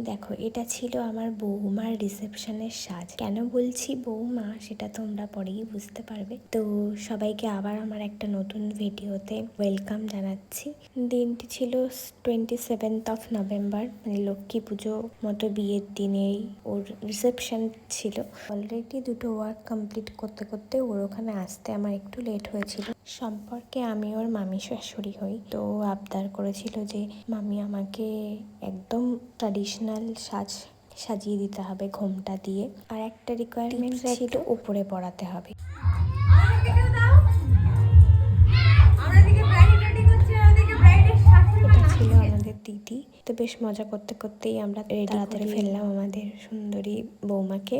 দেখো, এটা ছিল আমার বৌমার রিসেপশনের সাজ। কেন বলছি বৌমা সেটা তোমরা পরেই বুঝতে পারবে। তো সবাইকে আবার আমার একটা নতুন ভিডিওতে ওয়েলকাম জানাচ্ছি। দিনটি ছিল 27th নভেম্বর, মানে লক্ষ্মী পুজো মতো বিয়ের দিনেই ওর রিসেপশন ছিল। অলরেডি দুটো ওয়ার্ক কমপ্লিট করতে করতে ওর ওখানে আসতে আমার একটু লেট হয়েছিল। সম্পর্কে আমি ওর মামি শাশুড়ি হই, তো আবদার করেছিল যে মামি আমাকে একদম ট্র্যাডিশনাল সাজিয়ে দিতে হবে ঘোমটা দিয়ে, আর একটা রিকোয়ারমেন্ট ছিল উপরে পড়াতে হবে। এটা ছিল আমাদের দিদি। তো বেশ মজা করতে করতেই আমরা তাড়াতাড়ি ফেললাম আমাদের সুন্দরী বৌমাকে।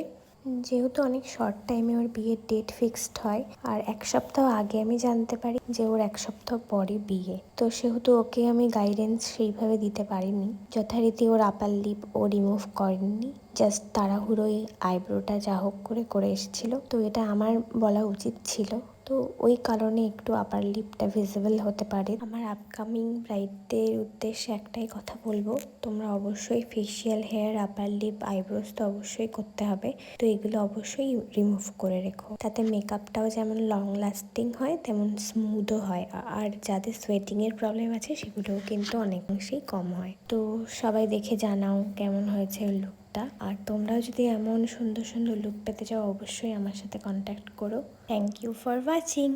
যেহেতু অনেক শর্ট টাইমে ওর বিয়ের ডেট ফিক্সড হয়, আর এক সপ্তাহ আগে আমি জানতে পারি যে ওর এক সপ্তাহ পরে বিয়ে, তো সেহেতু ওকে আমি গাইডেন্স সেইভাবে দিতে পারিনি। যথারীতি ওর আপার লিপ ও রিমুভ করেননি, জাস্ট তাড়াহুড়োই আইব্রোটা যা হোক করে এসেছিল। তো এটা আমার বলা উচিত ছিল, তো ওই কারণে একটু আপার লিপটা ভিজিবল হতে পারে। আমার আপকামিং ব্রাইডদের উদ্দেশ্যে একটাই কথা বলবো, তোমরা অবশ্যই facial, hair, upper lip, eyebrows তো অবশ্যই করতে হবে। তো এগুলো অবশ্যই রিমুভ করে রেখো, তাতে মেকআপটাও যেমন লং লাস্টিং হয় তেমন স্মুথও হয়, আর যাদের সোয়েটিংয়ের প্রবলেম আছে সেগুলোও কিন্তু অনেকাংশেই কম হয়। তো সবাই দেখে জানাও কেমন হয়েছে লুকটা, আর তোমরাও যদি এমন সুন্দর সুন্দর লুক পেতে চাও অবশ্যই আমার সাথে কন্ট্যাক্ট করো। Thank you for watching.